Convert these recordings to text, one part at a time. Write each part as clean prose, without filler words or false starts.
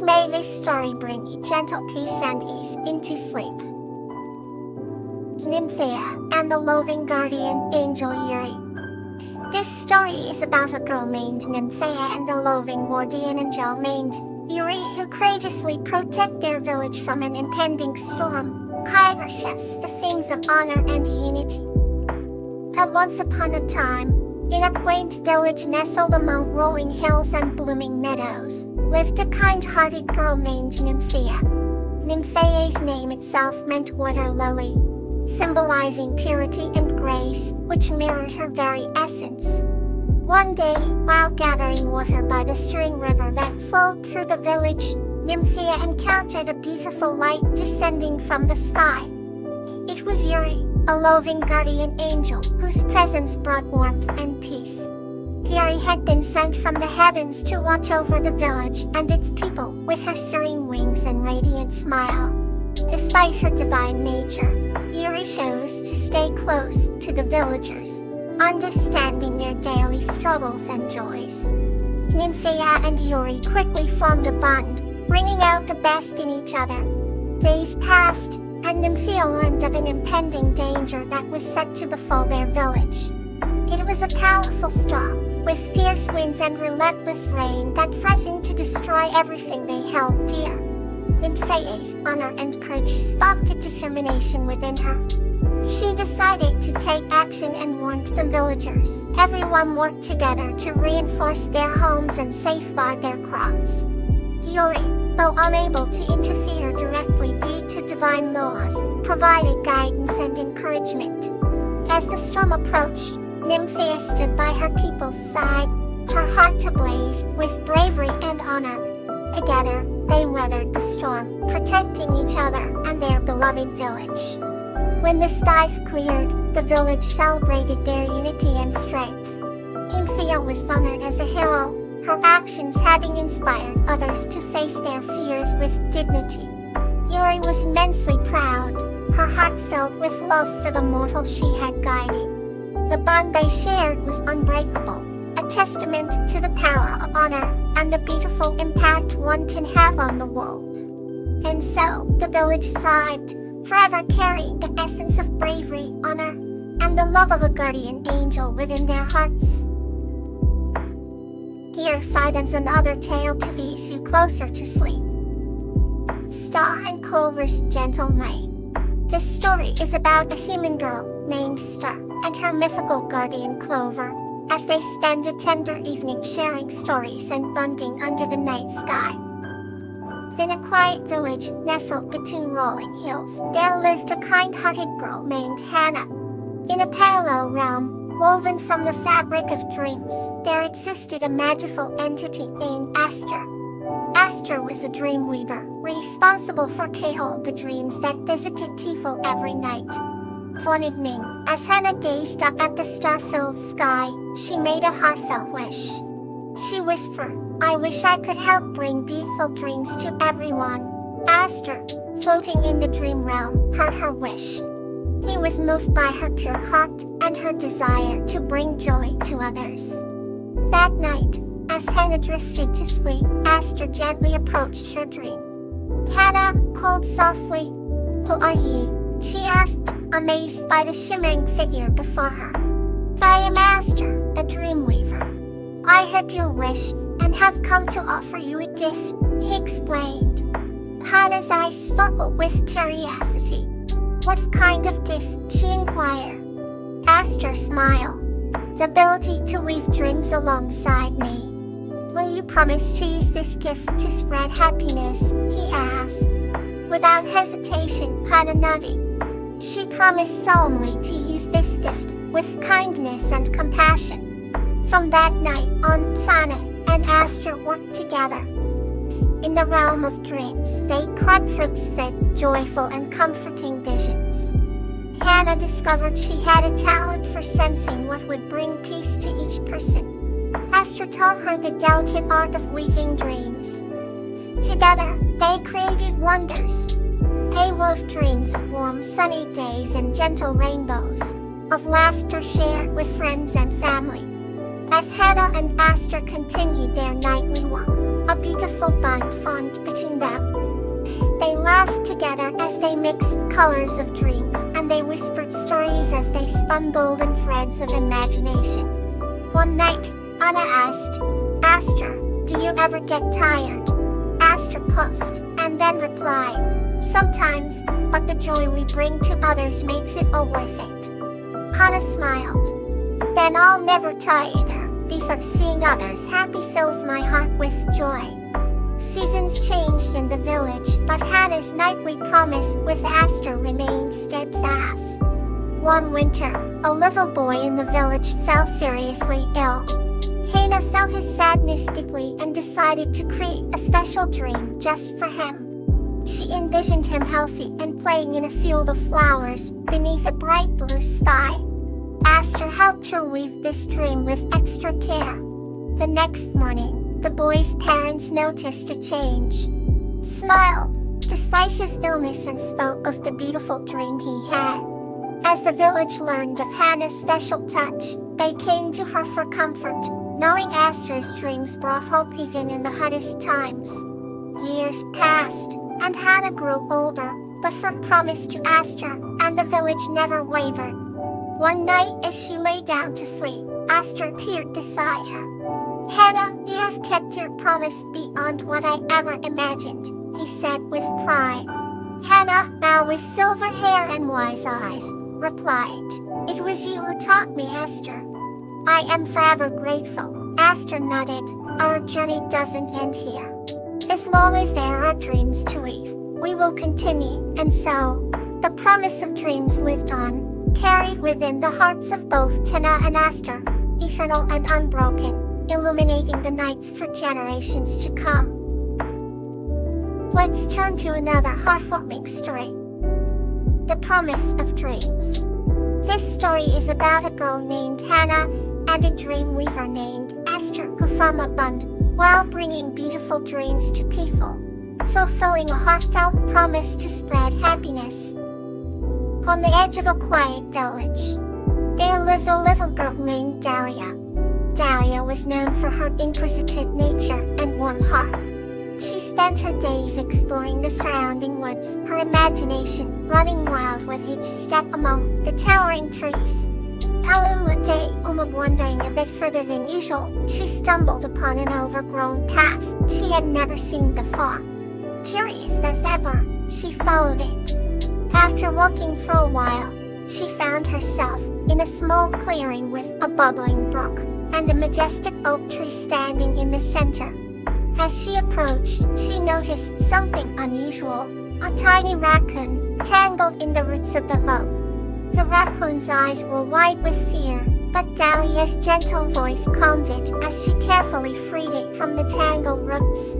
May this story bring you gentle peace and ease into sleep. Nymphea and the loving guardian angel Yuri. This story is about a girl named Nymphea and a loving guardian angel named Yuri who courageously protect their village from an impending storm. Kyber shifts the themes of honor and unity. But once upon a time, in a quaint village nestled among rolling hills and blooming meadows, lived a kind-hearted girl named Nymphea. Nymphea's name itself meant water lily, symbolizing purity and grace, which mirrored her very essence. One day, while gathering water by the stirring river that flowed through the village, Nymphea encountered a beautiful light descending from the sky. It was Yuri, a loving guardian angel whose presence brought warmth and peace. Yuri had been sent from the heavens to watch over the village and its people with her serene wings and radiant smile. Despite her divine nature, Yuri chose to stay close to the villagers, understanding their daily struggles and joys. Nymphea and Yuri quickly formed a bond, bringing out the best in each other. Days passed, and Nymphea learned of an impending danger that was set to befall their village. It was a powerful storm, with fierce winds and relentless rain that threatened to destroy everything they held dear. Nympheia's honor and courage sparked a determination within her. She decided to take action and warned the villagers. Everyone worked together to reinforce their homes and safeguard their crops. Yuri, though unable to interfere directly due to divine laws, provided guidance and encouragement. As the storm approached, Nymphea stood by her people's side, her heart ablaze with bravery and honor. Together, they weathered the storm, protecting each other and their beloved village. When the skies cleared, the village celebrated their unity and strength. Nymphea was honored as a hero, her actions having inspired others to face their fears with dignity. Yuri was immensely proud, her heart filled with love for the mortal she had guided. The bond they shared was unbreakable, a testament to the power of honor and the beautiful impact one can have on the world. And so, the village thrived, forever carrying the essence of bravery, honor, and the love of a guardian angel within their hearts. Here ends another tale to ease you closer to sleep. Star and Clover's Gentle Rain. This story is about a human girl named Star and her mythical guardian Clover, as they spend a tender evening sharing stories and bonding under the night sky. In a quiet village nestled between rolling hills, there lived a kind-hearted girl named Hannah. In a parallel realm, woven from the fabric of dreams, there existed a magical entity named Aster. Aster was a dream weaver, responsible for carrying the dreams that visited people every night. One evening, as Hannah gazed up at the star-filled sky, she made a heartfelt wish. She whispered, "I wish I could help bring beautiful dreams to everyone." Aster, floating in the dream realm, heard her wish. He was moved by her pure heart and her desire to bring joy to others. That night, as Hannah drifted to sleep, Aster gently approached her dream. "Hannah," called softly. "Who are you?" she asked, amazed by the shimmering figure before her. "I am Aster, a dream weaver. I heard your wish and have come to offer you a gift," he explained. Hannah's eyes sparkled with curiosity. "What kind of gift?" she inquired. Aster smiled. "The ability to weave dreams alongside me." "Will you promise to use this gift to spread happiness?" he asked. Without hesitation, Hannah nodded. She promised solemnly to use this gift with kindness and compassion. From that night on, Hannah and Aster worked together. In the realm of dreams, they crafted joyful and comforting visions. Hannah discovered she had a talent for sensing what would bring peace to each person. Aster taught her the delicate art of weaving dreams. Together, they created wonders. A world of dreams of warm sunny days and gentle rainbows, of laughter shared with friends and family. As Hannah and Aster continued their nightly walk, a beautiful bond formed between them. They laughed together as they mixed colors of dreams, and they whispered stories as they spun golden threads of imagination. One night, Anna asked, Astra, do you ever get tired? Astra paused, and then replied, sometimes, but the joy we bring to others makes it all worth it. Hannah smiled. Then I'll never tire either, because seeing others happy fills my heart with joy. Seasons changed in the village, but Hannah's nightly promise with Astra remained steadfast. One winter, a little boy in the village fell seriously ill. Hannah felt his sadness deeply and decided to create a special dream just for him. She envisioned him healthy and playing in a field of flowers beneath a bright blue sky. Astra helped her weave this dream with extra care. The next morning, the boy's parents noticed a change. He smiled, despite his illness, and spoke of the beautiful dream he had. As the village learned of Hannah's special touch, they came to her for comfort, knowing Astra's dreams brought hope even in the hardest times. Years passed, and Hannah grew older, but her promise to Astra and the village never wavered. One night, as she lay down to sleep, Astra appeared beside her. Hannah, you have kept your promise beyond what I ever imagined, he said with pride. Hannah, now with silver hair and wise eyes, replied, it was you who taught me, Astra. I am forever grateful, Astra nodded. Our journey doesn't end here. As long as there are dreams to weave, we will continue, and so, the promise of dreams lived on, carried within the hearts of both Hannah and Astra, eternal and unbroken, illuminating the nights for generations to come. Let's turn to another heartwarming story. The Promise of Dreams. This story is about a girl named Hannah and a dream weaver named Astra who form a bond while bringing beautiful dreams to people, fulfilling a heartfelt promise to spread happiness. On the edge of a quiet village, there lived a little girl named Dahlia. Dahlia was known for her inquisitive nature and warm heart. She spent her days exploring the surrounding woods, her imagination running wild with each step among the towering trees. One day, wandering a bit further than usual, she stumbled upon an overgrown path she had never seen before. Curious as ever, she followed it. After walking for a while, she found herself in a small clearing with a bubbling brook and a majestic oak tree standing in the center. As she approached, she noticed something unusual, a tiny raccoon tangled in the roots of the oak. The raccoon's eyes were wide with fear, but Dahlia's gentle voice calmed it as she carefully freed it from the tangled roots.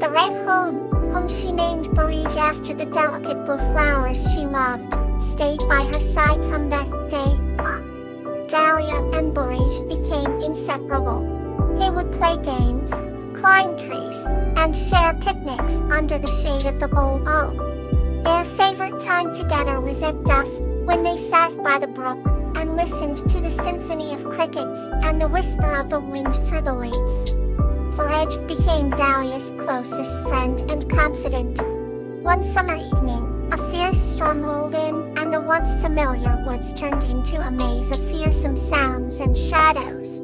The raccoon, whom she named Barige after the delicate blue flowers she loved, stayed by her side from that day on. Dahlia and Barige became inseparable. They would play games, climb trees, and share picnics under the shade of the old oak. Their favorite time together was at dusk, when they sat by the brook and listened to the symphony of crickets and the whisper of the wind through the leaves. Barige became Dahlia's closest friend and confidant. One summer evening, a fierce storm rolled in, and the once familiar woods turned into a maze of fearsome sounds and shadows.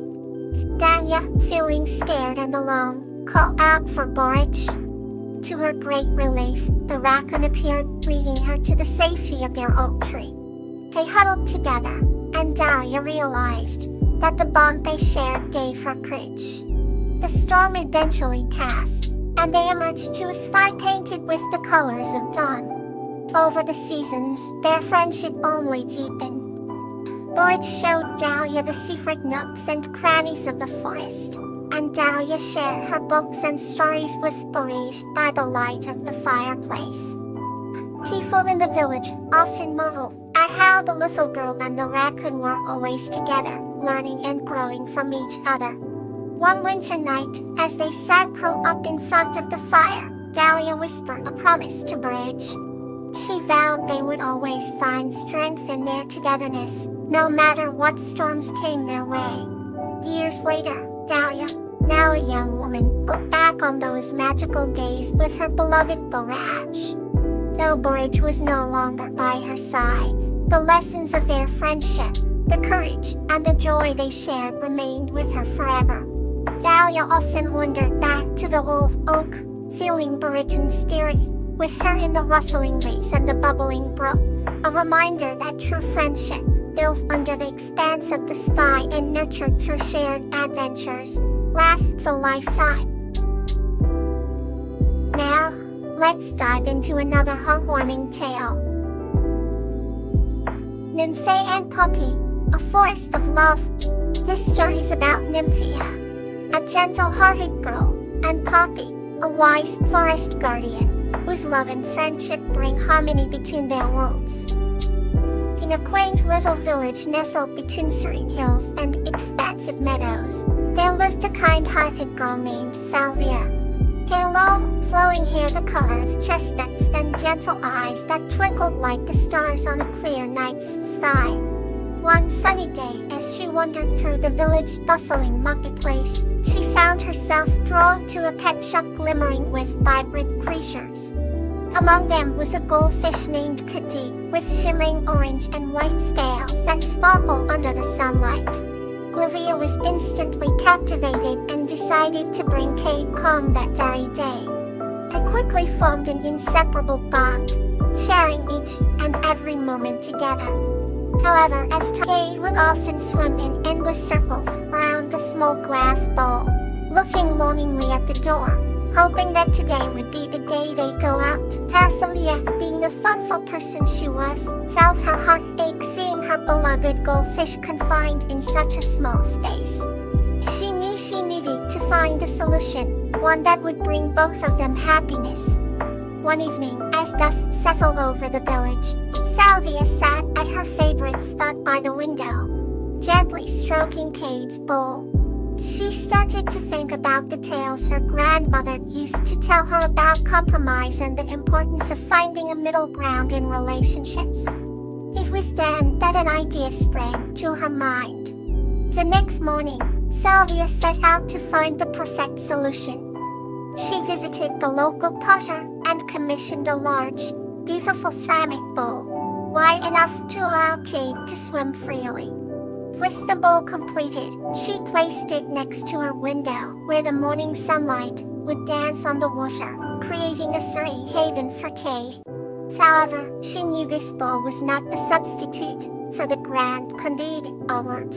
Dahlia, feeling scared and alone, called out for Barige. To her great relief, the raccoon appeared, leading her to the safety of their oak tree. They huddled together, and Dahlia realized that the bond they shared gave her courage. The storm eventually passed, and they emerged to a sky painted with the colors of dawn. Over the seasons, their friendship only deepened. Barige showed Dahlia the secret nooks and crannies of the forest, and Dahlia shared her books and stories with Barige by the light of the fireplace. People in the village often marveled at how the little girl and the raccoon were always together, learning and growing from each other. One winter night, as they sat curled up in front of the fire, Dahlia whispered a promise to Barige. She vowed they would always find strength in their togetherness, no matter what storms came their way. Years later, Dahlia, Now a young woman looked back on those magical days with her beloved Borage. Though Borage was no longer by her side, the lessons of their friendship, the courage, and the joy they shared remained with her forever. Thalia often wandered back to the old oak, feeling Borage and steering, with her in the rustling leaves and the bubbling brook, a reminder that true friendship, built under the expanse of the sky and nurtured through shared adventures, lasts a lifetime. Now, let's dive into another heartwarming tale. Nymphe and Poppy, a forest of love. This story is about Nymphea, a gentle-hearted girl, and Poppy, a wise forest guardian, whose love and friendship bring harmony between their worlds. In a quaint little village nestled between serene hills and expansive meadows, there lived a kind-hearted girl named Salvia. Her long, flowing hair the color of chestnuts and gentle eyes that twinkled like the stars on a clear night's sky. One sunny day, as she wandered through the village bustling marketplace, she found herself drawn to a pet shop glimmering with vibrant creatures. Among them was a goldfish named Kitty, with shimmering orange and white scales that sparkled under the sunlight. Olivia was instantly captivated and decided to bring Kate home that very day. They quickly formed an inseparable bond, sharing each and every moment together. However, as Kate would often swim in endless circles around the small glass bowl, looking longingly at the door, hoping that today would be the day they go out. Salvia, being the thoughtful person she was, felt her heart ache seeing her beloved goldfish confined in such a small space. She knew she needed to find a solution, one that would bring both of them happiness. One evening, as dusk settled over the village, Salvia sat at her favorite spot by the window, gently stroking Kate's bowl. She started to think about the tales her grandmother used to tell her about compromise and the importance of finding a middle ground in relationships. It was then that an idea sprang to her mind. The next morning, Salvia set out to find the perfect solution. She visited the local potter and commissioned a large, beautiful ceramic bowl, wide enough to allow Kate to swim freely. With the bowl completed, she placed it next to her window, where the morning sunlight would dance on the water, creating a serene haven for Kate. However, she knew this bowl was not the substitute for the grand Candide award.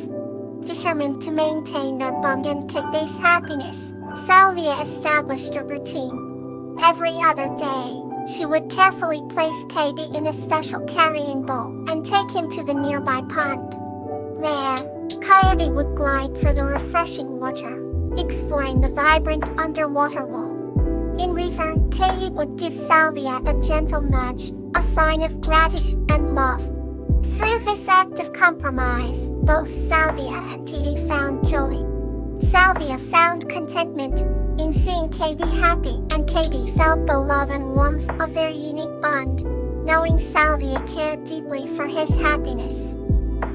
Determined to maintain their bond and Kate's happiness, Salvia established a routine. Every other day, she would carefully place Katie in a special carrying bowl and take him to the nearby pond. There, Coyote would glide through the refreshing water, exploring the vibrant underwater world. In return, Katie would give Salvia a gentle nudge, a sign of gratitude and love. Through this act of compromise, both Salvia and Katie found joy. Salvia found contentment in seeing Katie happy, and Katie felt the love and warmth of their unique bond, knowing Salvia cared deeply for his happiness.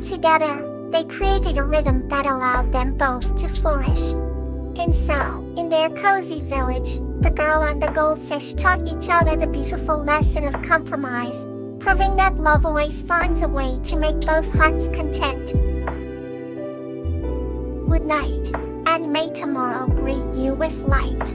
Together, they created a rhythm that allowed them both to flourish. And so, in their cozy village, the girl and the goldfish taught each other the beautiful lesson of compromise, proving that love always finds a way to make both hearts content. Good night, and may tomorrow greet you with light.